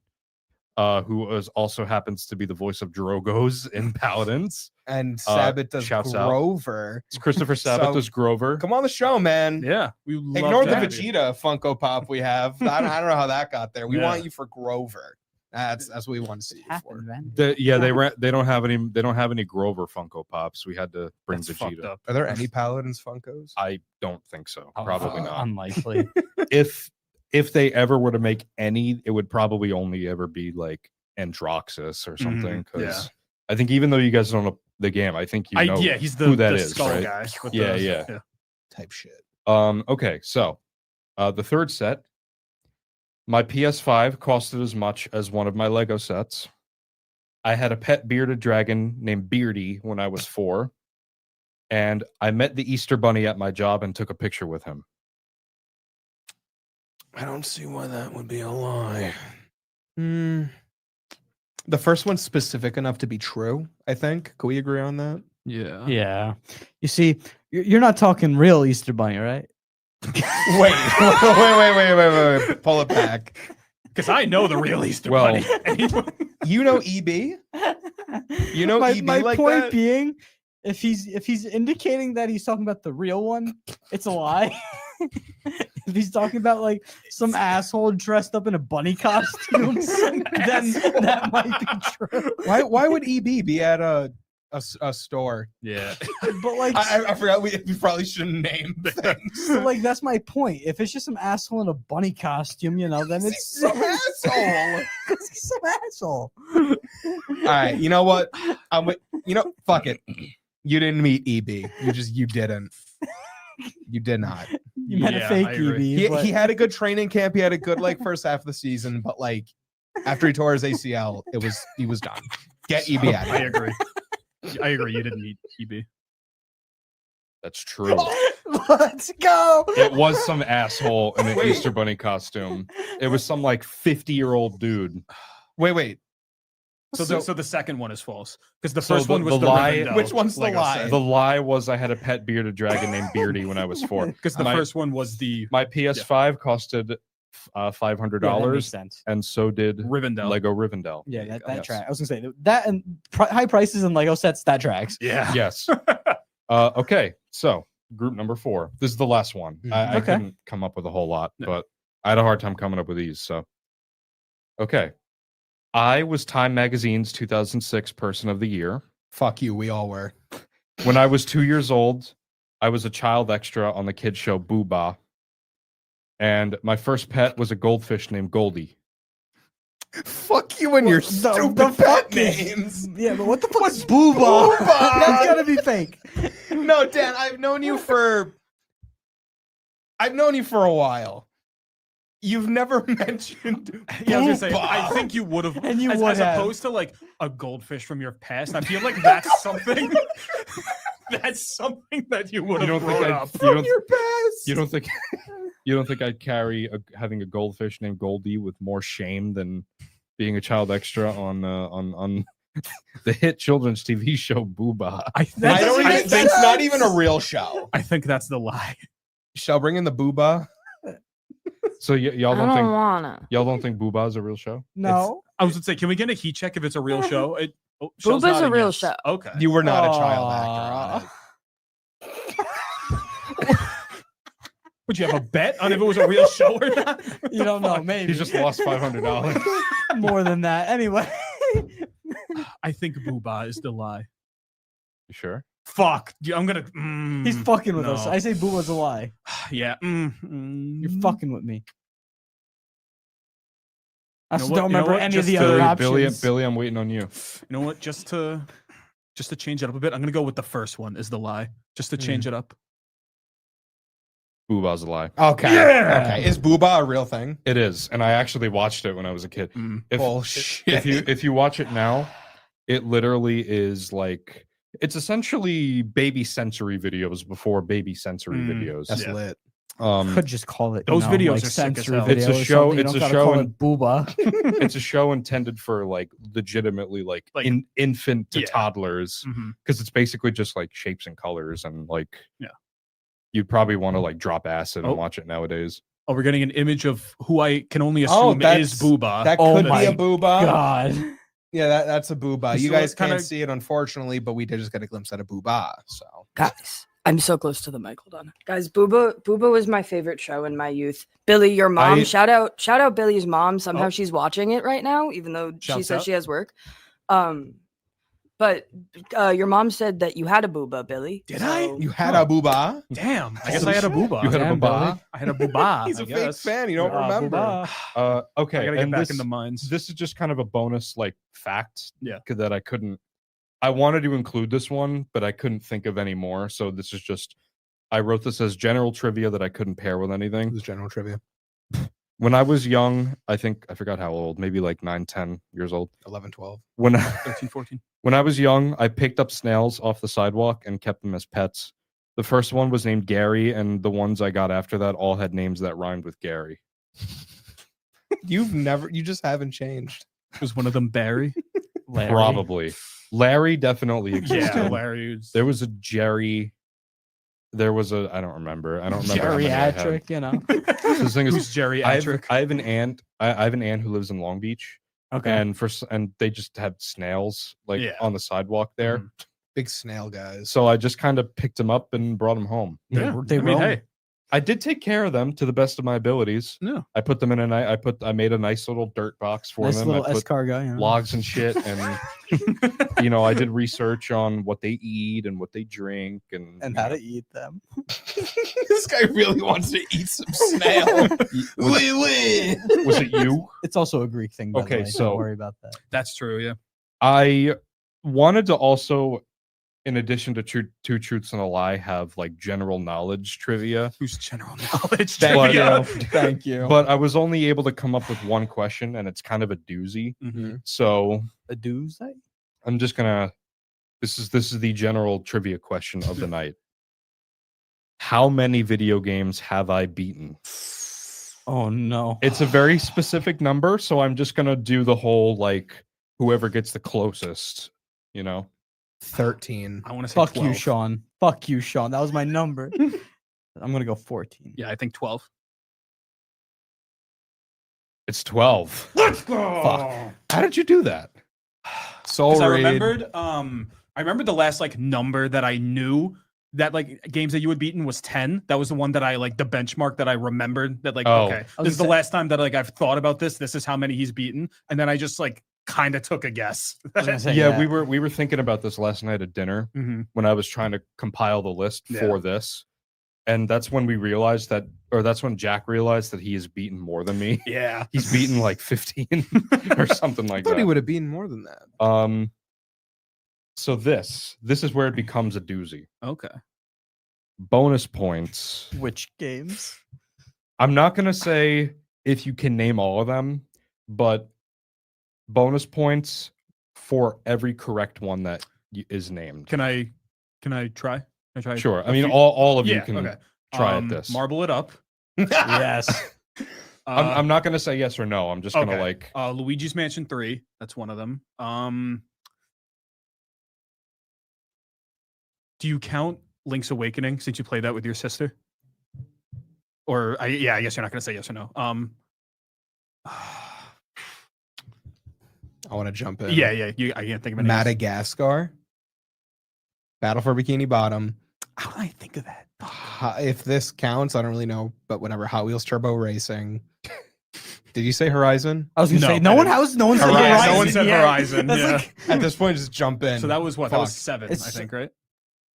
who also happens to be the voice of Drogos in Paladins. and Sabat does shouts out. Grover. It's Christopher Sabat So, does Grover. Come on the show, man. yeah? We love Ignore the that. Vegeta Funko Pop we have. I don't know how that got there. We Yeah. want you for Grover. That's what we want to see you for. Happened, man. They don't have any Grover Funko Pops. We had to bring That's fucked Vegeta. up. Are there any Paladins Funkos? I don't think so. Oh, Probably not. Unlikely. If they ever were to make any, it would probably only ever be like Androxus or something. yeah. Because I think even though you guys don't know the game, I think you know he's the who that the is, skull right? guy. with Yeah, the- yeah. Type shit. Okay, so the third set, my PS5 costed as much as one of my Lego sets. I had a pet bearded dragon named Beardy when I was 4, and I met the Easter Bunny at my job and took a picture with him. I don't see why that would be a lie. The first one's specific enough to be true, I think. Can we agree on that? Yeah. Yeah. You see, you're not talking real Easter Bunny, right? Wait. Pull it back. Because I know the real Easter Well- Bunny. Anyone- You know EB? You know my, EB my like point that? being, if he's indicating that he's talking about the real one, it's a lie. If he's talking about like some asshole dressed up in a bunny costume, then that might be true. Why would EB be at a store? yeah. But like, I forgot we probably shouldn't name things. so like that's my point. If it's just some asshole in a bunny costume, you know, then it's Some asshole. because he's some asshole. All right, you know what? Fuck it. You didn't meet EB. You didn't. You did not. You met a Yeah, fake I agree. EB. but- He had a good training camp. He had a good first half of the season, but after he tore his ACL, he was done. Get EB out of I here. agree. I agree. You didn't meet EB. That's true. Let's go. It was some asshole in an Easter Bunny costume. It was some 50-year-old dude. Wait. So the second one is false because the So first one was the the lie- Rivendell Which one's the Lego lie? set. The lie was I had a pet bearded dragon named Beardy when I was 4. Because the My- first one was the My PS5 costed $500, Yeah, that makes sense. and so did Rivendell. Lego Rivendell. Yeah, that Yes. tracks. I was gonna say that and high prices and Lego sets that tracks. Yeah. Yes. Okay, so group number 4. This is the last one. I Okay. couldn't come up with a whole lot, No. but I had a hard time coming up with these. So, okay. I was Time Magazine's 2006 Person of the Year. Fuck you. We all were. When I was 2 years old, I was a child extra on the kids show Boo Bah. And my first pet was a goldfish named Goldie. Fuck you and your stupid pet fuck is- names. Yeah, but what the fuck is booba? That's gotta be fake. No, Dan, I've known you for a while. You've never mentioned. Yeah, I was gonna say, Booba. I think you would have, And you as would have. opposed to a goldfish from your past. I feel like that's something. That's something that you would You have don't think brought I- up. you don't- your past. You don't think you don't think I'd carry having a goldfish named Goldie with more shame than being a child extra on the hit children's TV show Boo Bah? I I don't even, think, that's not even a real show. I think that's the lie. Shall bring in the booba. So y'all I don't don't think wanna. y'all don't think Boo Bah is a real show? No. I was gonna say, can we get a heat check if it's a real show? Shell's Booba's a nodding real yes. show. Okay. You were not a child actor on it. Would you have a bet on if it was a real show or not? You don't know, maybe. He just lost $500. More than that. Anyway. I think Booba is the lie. You sure? Fuck. I'm gonna. He's fucking with us. no. I say booba's a lie. Yeah. You're fucking with me. I You know just what- don't you know remember what? any of Just the to- other Billy, options. Billy, I'm waiting on you. You know what? Just to change it up a bit, I'm gonna go with the first one is the lie. Just to change it up. Boo Bah's a lie. Okay. Yeah. Okay. Is booba a real thing? It is, and I actually watched it when I was a kid. Mm. Bullshit. If you watch it now, it literally is it's essentially baby sensory videos before baby sensory videos. That's Yeah. lit. Could just call it. Those videos like are sick as sensory hell. video It's a or show- something. You it's don't a gotta show call and- it booba. It's a show intended for legitimately Like- infant to Yeah. toddlers, Mhm. because it's basically just shapes and colors and Yeah. You'd probably want to drop acid Oh. and watch it nowadays. Oh, we're getting an image of who I can only Oh, assume that's- is Booba. That Oh could my be a booba. God. Yeah, that's a booba. You So guys what kind can't of- see it, unfortunately, but we did just get a glimpse at a booba. So Guys, I'm so close to the mic. Hold on. Guys, Booba was my favorite show in my youth. Billy, your mom, I- shout out Billy's mom. Somehow Oh. she's watching it right now, even though she Shouts says out. she has work. But your mom said that you had a Booba, Billy. Did I? So- you had a booba. Damn. I guess Holy I had a shit. Booba. You had a Damn, Booba? I had a Booba. He's a I fake guess. fan. You don't remember. Booba. Okay, I gotta get and back this, in the minds. this is just kind of a bonus fact Yeah. that I couldn't. I wanted to include this one, but I couldn't think of any more. So this is just I wrote this as general trivia that I couldn't pair with It anything. was general trivia. When I was young, I think I forgot how old, maybe 9, 10 years old. 11, 12. When 13, 14. when I was young, I picked up snails off the sidewalk and kept them as pets. The first one was named Gary, and the ones I got after that all had names that rhymed with Gary. You just haven't changed. Was one of them Barry? Larry. Probably. Larry definitely existed. Yeah, Larry. There was a Jerry. There was a I don't remember. I don't remember. How many I had. Geriatric, you know. The thing is, Who's Jerry I have, Atrick? I have an aunt. I have an aunt who lives in Long Beach, Okay. and they just have snails like Yeah. on the sidewalk there. Mhm. Big snail guys. So I just kind of picked them up and brought them home. They I mean, roam. hey, I did take care of them to the best of my abilities. no. I put them in I made a nice little dirt box for Nice them. little I put escargot. You know? logs and shit, and I did research on what they eat and what they drink, and how to eat them. This guy really wants to eat some snail. was it you? It's also a Greek thing. By Okay, the way. so- don't worry about that. That's true. Yeah. I wanted to also, in addition to two truths and a lie, have like general knowledge trivia. Who's general knowledge? Thank trivia? you. Thank you. But I was only able to come up with one question, and it's kind of a doozy. Mhm. So a doozy? I'm just gonna. This is the general trivia question of the night. How many video games have I beaten? Oh no. It's a very specific number, so I'm just gonna do the whole like whoever gets the closest. 13. I want to say Fuck 12. you, Sean. Fuck you, Sean. That was my number. I'm gonna go 14. Yeah, I think 12. It's 12. Let's go. Fuck. How did you do that? Soul I Raid. remembered. I remembered the last like number that I knew that like games that you had beaten was 10. That was the one that I like the benchmark that I remembered that like Oh. okay, was this is the gonna last time that like I've thought about this. This is how many he's beaten, and then I just like kind of took a guess. I was gonna say, Yeah, we were thinking about this last night at dinner Mhm. when I was trying to compile the list Yeah. for this. And that's when we realized that, or that's when Jack realized that he has beaten more than me. Yeah. He's beaten like 15 or something I like thought he that. would have been more than that. So this is where it becomes a doozy. Okay. Bonus points. Which games? I'm not gonna say if you can name all of them, but bonus points for every correct one that is named. Can I try? Can I try? Sure. a I mean, few- all of you Yeah. can Okay. try at this. Marble it up. Yes. I'm not gonna say yes or no. I'm just gonna okay. like. Luigi's Mansion 3. That's one of them. Do you count Link's Awakening since you played that with your sister? Or I guess you're not gonna say yes or no. I want to jump in. Yeah. I can't think of any. Madagascar. Battle for Bikini Bottom. How did I think of that? If this counts, I don't really know, but whatever. Hot Wheels Turbo Racing. Did you say Horizon? I was gonna No, say I no one didn't. has no one said Horizon. Horizon. No one said yet. Horizon, That's yeah. like, At this point, just jump in. So that was what? That was Fuck. 7, I It's- think, right?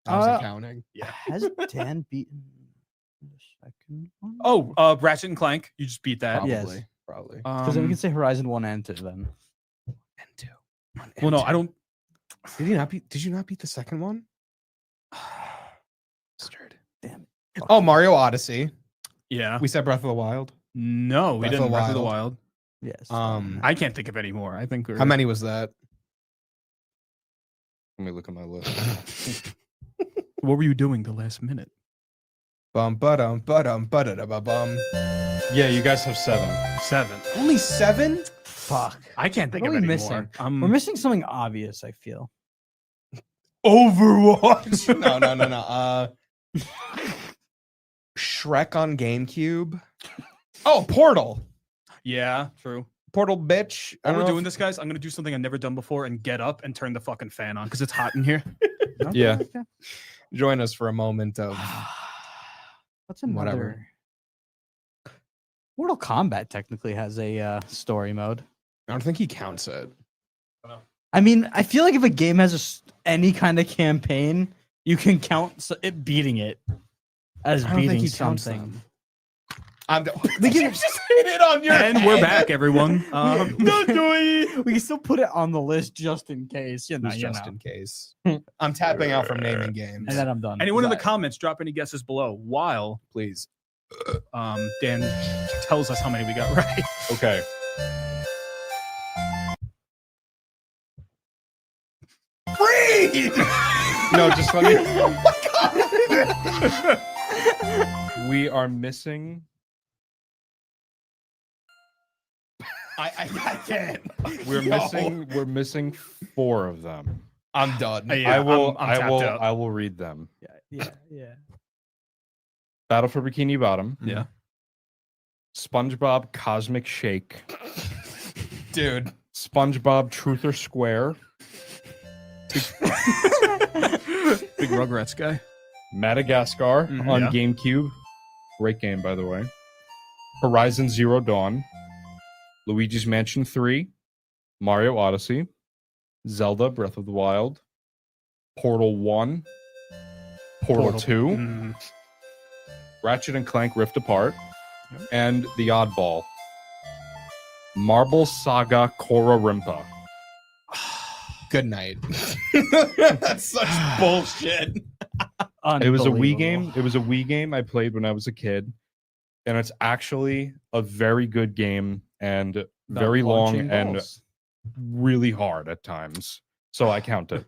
I wasn't Uh, counting. Yeah. has Dan beaten the second one? Oh, Ratchet and Clank. You just beat that. Probably. Yes. Probably. Because then we can say Horizon 1 and 2 then. And 2. Well, no, I don't. Did you not beat the second one? Damn it. Oh, Mario Odyssey. Yeah. We said Breath of the Wild. No, we Breath of didn't. the Breath of the Wild. Wild. Yes. I can't think of any more. I think we're. How many was that? Let me look at my list. What were you doing the last minute? Bum ba-dum ba-dum ba-da-da-ba-bum. Yeah, you guys have 7. 7. Only 7? Fuck. I can't think What of are we any missing? more. We're missing something obvious, I feel. Overwatch. No. Shrek on GameCube. Oh, Portal. Yeah, true. Portal, bitch. I While don't we're know doing if- this, guys, I'm gonna do something I've never done before and get up and turn the fucking fan on because it's hot in here. Yeah. Join us for a moment of What's another? Whatever. Mortal Kombat technically has a story mode. I don't think he counts it. I mean, I feel like if a game has any kind of campaign, you can count it beating it as I don't think beating he counts something. them. I'm We can just hit it on your And we're back, everyone. we can still put it on the list just in case, you know. just in case. I'm tapping out from naming games. And then I'm done. Anyone in the Right. comments, drop any guesses below while Please. Dan tells us how many we got right. Okay. Breathe! No, just let me. Oh my God. We are missing I can't. We're Yo, missing 4 of them. I'm done. Yeah, I'm tapped out. I will read them. Yeah. Battle for Bikini Bottom. Yeah. SpongeBob Cosmic Shake. Dude. SpongeBob Truth or Square. Big Rugrats guy. Madagascar Mhm. on Yeah. GameCube. Great game, by the way. Horizon Zero Dawn. Luigi's Mansion 3. Mario Odyssey. Zelda Breath of the Wild. Portal 1. Portal 2. Mm. Ratchet and Clank Rift Apart. And The Oddball. Marble Saga Korra Rimpa. Good night. That's such bullshit. It was a Wii Unbelievable. game. It was a Wii game I played when I was a kid. And it's actually a very good game and very long and really hard at times. So I count it.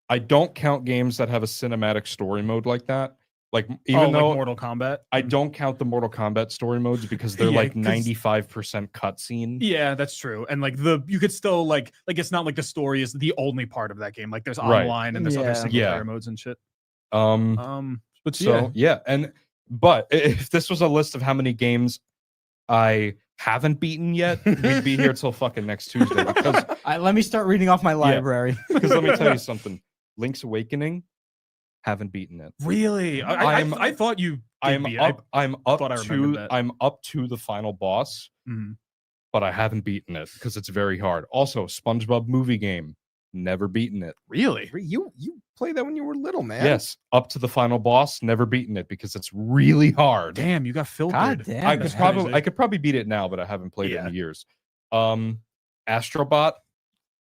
I don't count games that have a cinematic story mode like that. Like even though like Mortal Kombat. I don't count the Mortal Kombat story modes because they're Yeah, like 'cause- 95% cutscene. Yeah, that's true. And like you could still like it's not like the story is the only part of that game. Like there's Right. online and there's other Yeah. single player Yeah. modes and shit. But so but if this was a list of how many games I haven't beaten yet, we'd be here till fucking next Tuesday. Because Let me start reading off my library. let me tell you something. Link's Awakening, haven't beaten it. Really? I thought you. I'm did beat it. up. I'm up thought I remembered to. that. I'm up to the final boss, Mhm. but I haven't beaten it because it's very hard. Also, SpongeBob movie game, never beaten it. Really? You played that when you were little, man. Yes, up to the final boss, never beaten it because it's really hard. Damn, you got filtered. God damn. I That's could crazy. probably I could probably beat it now, but I haven't played it Yeah. in years. Astrobot,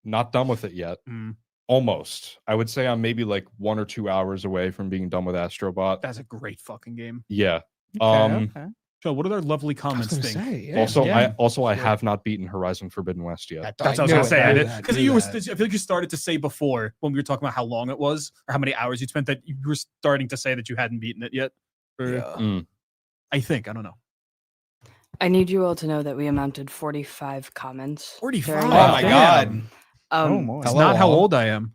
not done with it yet. Mm. Almost. I would say I'm maybe like 1 or 2 hours away from being done with Astrobot. That's a great fucking game. Yeah. Okay. So, what are their lovely comments think? I have not beaten Horizon Forbidden West yet. That's what I was gonna say. I did that, because knew you were. that. I feel like you started to say before when we were talking about how long it was or how many hours you spent that you were starting to say that you hadn't beaten it yet. Or- Yeah. I think I don't know. I need you all to know that we amounted 45 comments. 45? during Oh that. my Damn. god. Oh, my. It's Hello, not how all. old I am.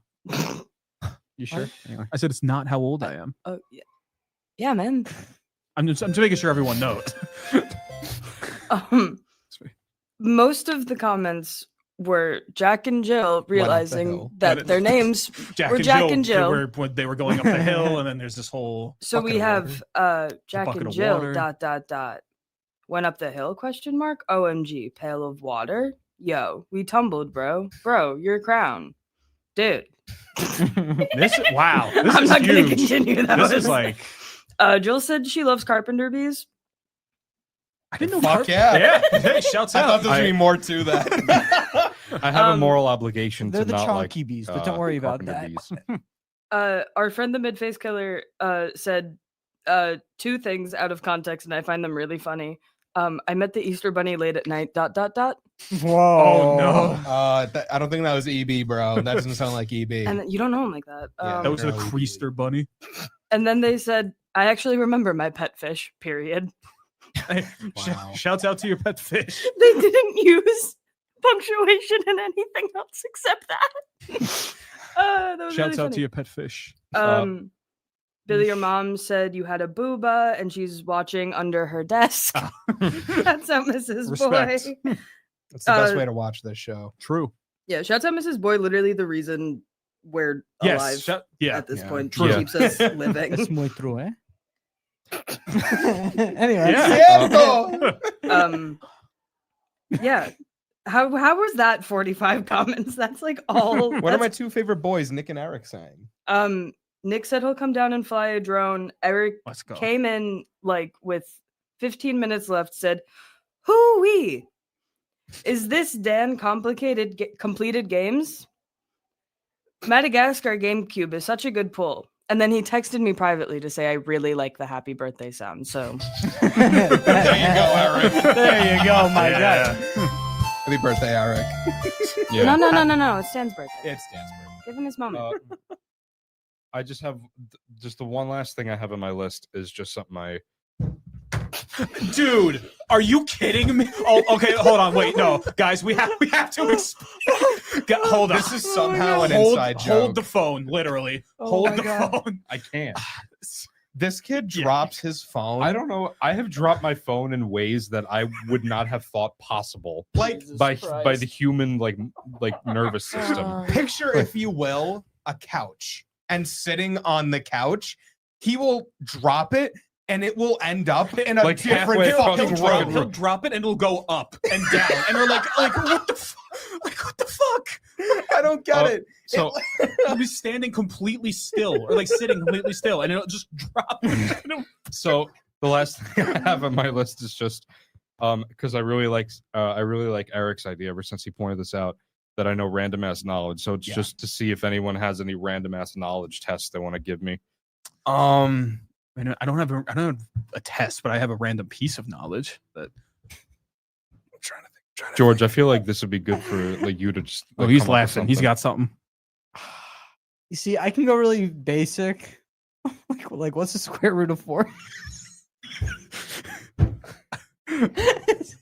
You sure? Anyway. I said it's not how old I am. Oh yeah, yeah, man. I'm just making sure everyone knows. Sweet. Most of the comments were Jack and Jill realizing hill. that their names. Jack We're and Jack Jill, and Jill. They were going up the hill, and then there's this whole. So bucket we of have Jack bucket and of Jill water. ... went up the hill ? OMG, pail of water. Yo, we tumbled, bro. Bro, your crown, dude. Wow, this I'm is not gonna huge. continue that. This is like Jill said she loves carpenter bees. I didn't know. Fuck yeah. Yeah, hey, shouts I thought out. there was gonna be more to that. I have a moral obligation They're to the not like chunky bees, but don't worry about carpenter that. bees. Our friend the Midface Killer said 2 things out of context, and I find them really funny. I met the Easter Bunny late at night. ... Whoa. Oh no, I don't think that was EB, bro. That doesn't sound like EB. And then, you don't know him like that. Yeah, that was a Literally. Creaster bunny. And then they said, I actually remember my pet fish, period. Hey, Wow. Shouts out to your pet fish. They didn't use punctuation in anything else except that. That was Shouts really out to your pet fish. funny. Billy, your mom said you had a booba and she's watching under her desk. Shouts out Mrs. Respect. Boy. That's the best way to watch this show. True. Yeah, shouts out Mrs. Boy, literally the reason we're alive Yes. Yeah. at this Yeah. point. True. She keeps us Es living. muy true, eh? Anyway. Yeah. Cierto. Yeah. How was that 45 comments? That's like all. What are my 2 favorite boys, Nick and Eric, saying? Nick said he'll come down and fly a drone. Eric Let's go. came in like with 15 minutes left, said, "Hoo-wee. Is this Dan completed games? Madagascar GameCube is such a good pull." And then he texted me privately to say I really like the happy birthday sound. So There you go, Eric. There you go, my Yeah. God. Happy birthday, Eric. Yeah. no. It's Dan's birthday. It's Dan's birthday. Give him his moment. I just have just the one last thing I have on my list is just something Dude, are you kidding me? Oh, okay, hold on, wait, no, guys, we have to. Hold on. This is somehow an hold, inside joke. hold the phone, literally. Oh Hold my the God. phone. I can't. This kid Yeah. drops his phone. I don't know. I have dropped my phone in ways that I would not have thought possible like Jesus by Christ. the human like nervous system. picture, if you will, a couch, and sitting on the couch, he will drop it and it will end up in a Like different halfway across fucking the room. He'll drop it and it'll go up and down, and we're like what the what the fuck? I don't get it. So He'll be standing completely still, or like sitting completely still, and it'll just drop. so the last thing I have on my list is just because I really like Eric's idea ever since he pointed this out, that I know random ass knowledge. So it's just to see if anyone has any random ass knowledge tests they want to give me. I don't have a test, but I have a random piece of knowledge that I'm trying to think. George, I feel like this would be good for like you to just. Oh, like, he's come up with laughing. He's something. got something. You see, I can go really basic. like what's the square root of 4?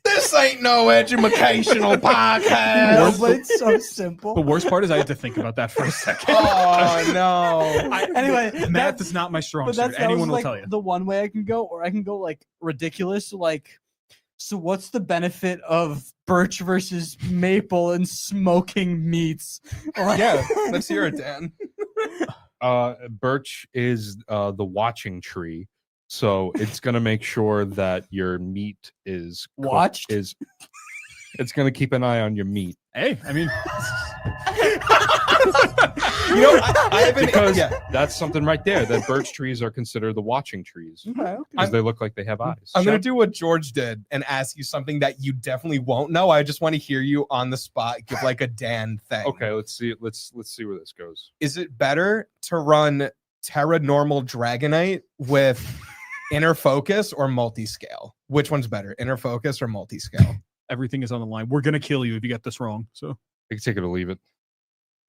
This ain't no educational No, podcast. but it's so simple. The worst part is I had to think about that for a second. Oh no. Anyway, Math that- is not my strong But suit. that Anyone was will like tell you. the one way I can go, or I can go like ridiculous. Like, so what's the benefit of birch versus maple and smoking meats? Like- Yeah, let's hear it, Dan. Birch is the watching tree, so it's gonna make sure that your meat is cooked- Watched? It's gonna keep an eye on your meat Hey, I mean, You know, I haven't. because Yeah, that's something right there. That birch trees are considered the watching trees Okay. because they look like they have eyes. I'm gonna do what George did and ask you something that you definitely won't know. I just want to hear you on the spot give like a Dan thing. Okay, let's see. Let's see where this goes. Is it better to run Terra Normal Dragonite with inner focus or multi-scale? Which one's better, inner focus or multi-scale? everything is on the line. We're gonna kill you if you get this wrong. So I can take it or leave it.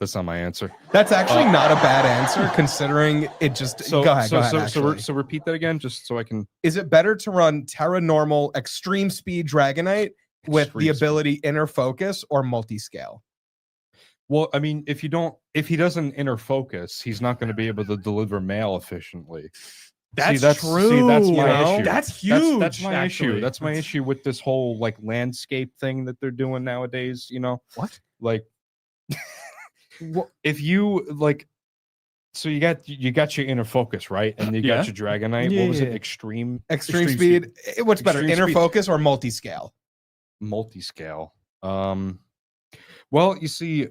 That's not my answer. That's actually not a bad answer considering it just. So go ahead. so go ahead, so, actually. so repeat that again, just so I can. Is it better to run Terra Normal Extreme Speed Dragonite with Extreme the speed. ability inner focus or multi-scale? Well, I mean, if he doesn't inner focus, he's not going to be able to deliver mail efficiently. that's true. true. That's you my know? issue. That's huge. That's my issue. actually. That's my issue with this whole like landscape thing that they're doing nowadays. You know, What? like, if you like, so you got your inner focus, right, and you Yeah. got your Dragonite. Yeah, What was it? yeah. Extreme Extreme speed. What's better, Extreme inner speed. focus or multi-scale? multi-scale. Well, you see,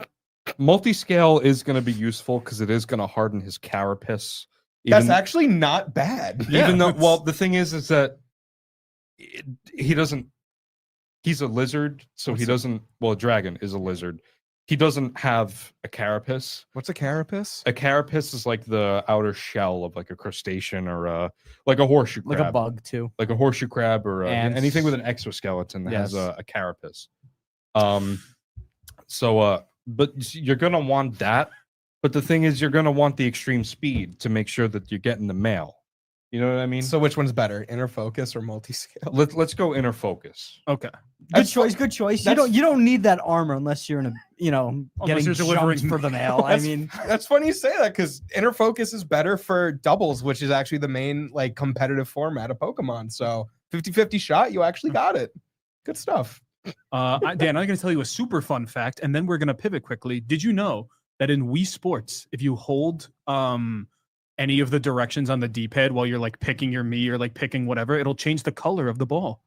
multi-scale is going to be useful because it is going to harden his carapace. That's actually not bad. Yeah, even though, that's- well, the thing is that he doesn't. He's a lizard, so he doesn't. Well, a dragon is a lizard. He doesn't have a carapace. What's a carapace? A carapace is like the outer shell of like a crustacean or like a horseshoe crab, Like a bug too. like a horseshoe crab or Ants. anything with an exoskeleton that has Yes. a carapace. But you're gonna want that. But the thing is, you're gonna want the extreme speed to make sure that you're getting the mail. You know what I mean? So which one's better, inner focus or multi-scale? Let's go inner focus. Okay. Good That's choice. Good choice. You that's- don't need that armor unless you're in a getting you're delivering- jumped for the mail. I That's- mean, That's funny you say that because inner focus is better for doubles, which is actually the main like competitive format of Pokemon. So 50-50 shot, you actually got it. Good stuff. Dan, I'm going to tell you a super fun fact, and then we're going to pivot quickly. Did you know that in Wii Sports, if you hold any of the directions on the D-pad while you're like picking your Mii or like picking whatever, it'll change the color of the ball.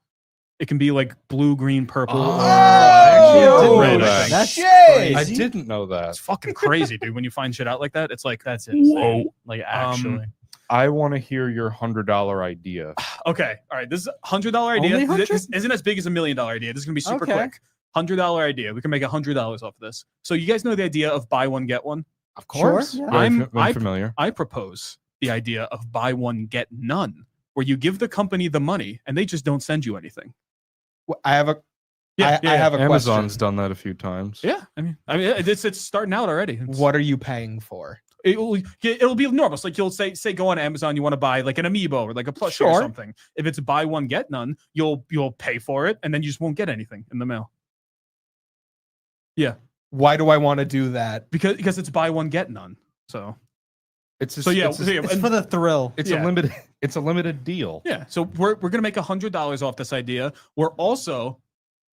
It can be like blue, green, purple. Oh, or I actually didn't red, know I that. think. that's Shit. crazy. I didn't know that. It's fucking crazy, dude. When you find shit out like that, it's like That's it. Whoa. Like actually, I want to hear your $100 idea. Okay, all right. This is $100 idea. Only 100? This isn't as big as $1 million idea. This is gonna be super Okay. quick. $100 idea. We can make $100 off of this. So you guys know the idea of buy one get one. Of Sure, yeah. Very familiar. I propose the idea of buy one get none, where you give the company the money and they just don't send you anything. I have a I have a Amazon's question. done that a few times. Yeah, I mean, it's starting out already. What are you paying for? it'll be normal. So like you'll say go on Amazon, you want to buy like an amiibo or like a plushie or something. If it's buy one get none, you'll pay for it, and then you just won't get anything in the mail. Yeah. Why do I want to do that? Because it's buy one get none. So It's so yeah, It's for the thrill. It's a limited deal. Yeah. So we're gonna make $100 off this idea. We're also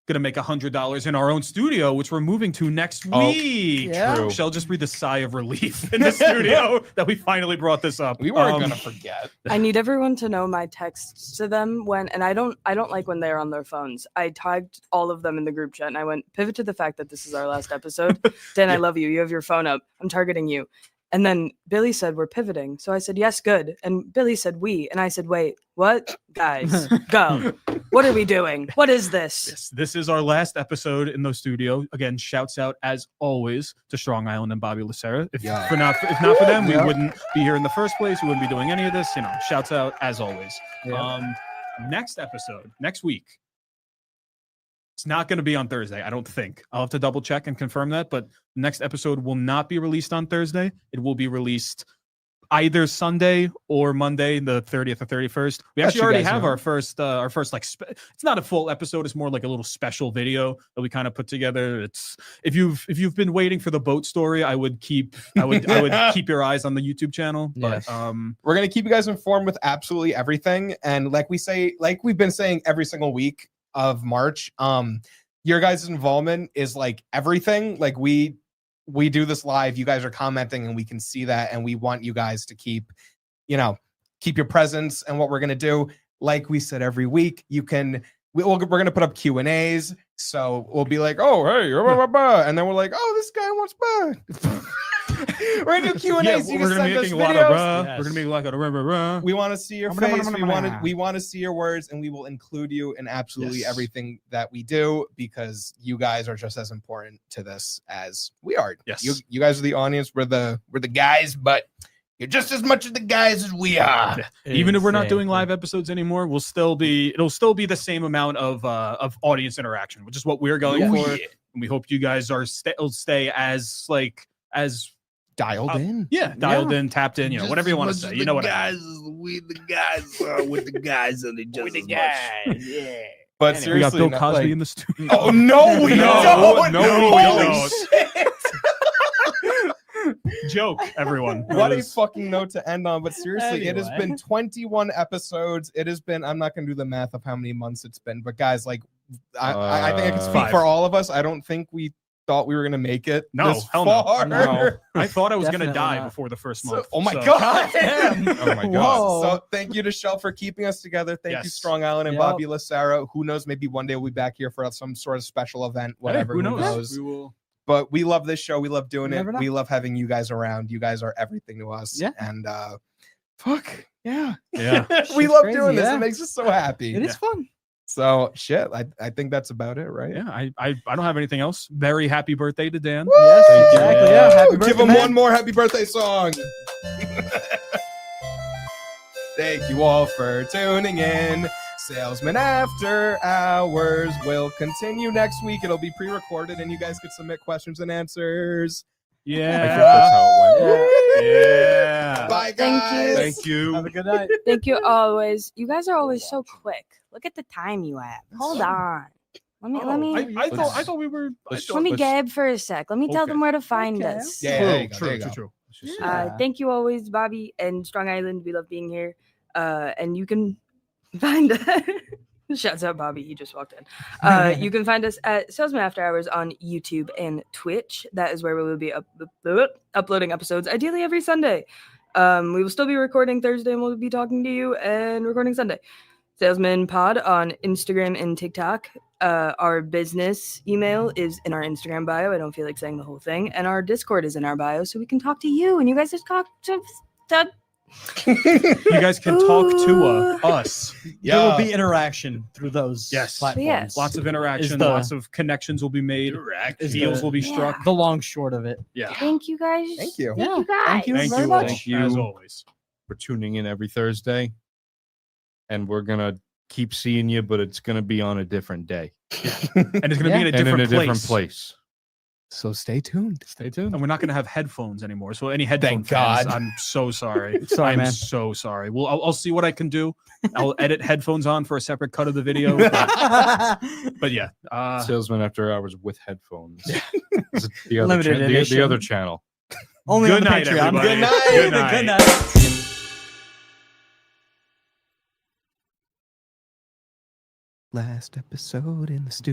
gonna make $100 in our own studio, which we're moving to next week. Yeah. True. Shall just breathe a sigh of relief in the studio that we finally brought this up. We weren't gonna forget. I need everyone to know my texts to them and I don't like when they're on their phones. I tagged all of them in the group chat and I went, pivot to the fact that this is our last episode. Dan, I love you. You have your phone up. I'm targeting you. And then Billy said, we're pivoting. So I said, yes, good. And Billy said, we. And I said, wait, what? Guys, go. What are we doing? What is this? Yes, this is our last episode in the studio. Again, shouts out as always to Strong Island and Bobby Lucera. If not for them, we wouldn't be here in the first place. We wouldn't be doing any of this. Shouts out as always. Next episode, next week. It's not going to be on Thursday, I don't think. I'll have to double check and confirm that, but the next episode will not be released on Thursday. It will be released either Sunday or Monday, the 30th or 31st. We actually already have our first like it's not a full episode, it's more like a little special video that we kind of put together. It's if you've been waiting for the boat story, I would keep keep your eyes on the YouTube channel. But we're going to keep you guys informed with absolutely everything, and like we've been saying every single week of March, your guys' involvement is like everything. Like we do this live, you guys are commenting and we can see that, and we want you guys to keep your presence. And what we're going to do, like we said every week, we're going to put up Q&As, so we'll be like, oh hey, blah, blah, blah. And then we're like, oh, this guy wants we're gonna do Q&As. We're gonna be making a lot of we're gonna make like a we want to see your face, we want to see your words, and we will include you in absolutely everything that we do, because you guys are just as important to this as we are. Yes, you guys are the audience, we're the guys, but you're just as much of the guys as we are. Even if we're not doing live episodes anymore, it'll still be the same amount of audience interaction, which is what we're going for. And we hope you guys are stay as dialed in. Dialed in, tapped in, whatever you want to say. You know what guys, we the guys are with the guys and just as much. Yeah. But we seriously, got Bill Cosby in the studio. Oh no, we don't. No, joke, everyone. What a fucking note to end on. But seriously, It has been 21 episodes. It has been, I'm not gonna do the math of how many months it's been, but guys, like I think I can speak for all of us. I don't think we thought we were gonna make it this far. No. I thought I was gonna die before the first month. Oh my god. Oh my god. So thank you to Shell for keeping us together. Thank you, Strong Island and Bobby Lucera. Who knows, maybe one day we'll be back here for some sort of special event, whatever. Who knows? knows? We will. But we love this show. We love doing You it. never know. We love having you guys around. You guys are everything to us. Yeah. And fuck yeah. Yeah. We love crazy, doing this. yeah. It makes us so happy. It is fun. So shit, I think that's about it, right? Yeah, I don't have anything else. Very happy birthday to Dan. Yes, Thank you. exactly. Yeah. Happy birthday, Give him man. one more happy birthday song. Thank you all for tuning in. Salesmen After Hours will continue next week. It'll be pre-recorded, and you guys could submit questions and answers. Yeah. I think that's how it went. Yeah. Bye, Thank guys. you. Thank you. Have a good night. Thank you always. You guys are always so quick. Look at the time you have. Hold on. Let me I thought we were. let me gab for a sec. Let me tell them where to find Okay. us. Yeah, there you go, there you go. True. Thank you always, Bobby and Strong Island. We love being here. And you can find shouts out Bobby, he just walked in. You can find us at Salesmen After Hours on YouTube and Twitch. That is where we will be uploading episodes, ideally every Sunday. We will still be recording Thursday, and we'll be talking to you and recording Sunday. Salesman Pod on Instagram and TikTok. Our business email is in our Instagram bio. I don't feel like saying the whole thing. And our Discord is in our bio, so we can talk to you, and you guys just talk to You guys can talk to us. There will be interaction through those platforms. Yes. Lots of interaction. the- Lots of connections will be made. Deals will be struck. The long short of it. Yeah. Thank you guys. Thank you. Thank you guys. Thank you Thank very you much. all, Thank you. as always. For tuning in every Thursday. And we're gonna keep seeing you, but it's gonna be on a different day. And it's going to be in a And in different a place. different place. So stay tuned. Stay tuned. And we're not going to have headphones anymore. So any headphone Thank fans, God. I'm so sorry. Sorry, I'm man. so sorry. Well, I'll see what I can do. I'll edit headphones on for a separate cut of the video. But yeah. Salesman After Hours with headphones. Is it the other Limited the edition. other channel. Only Good on the night, Patreon. everybody. Good night. Good night. Good night. Last episode in the studio.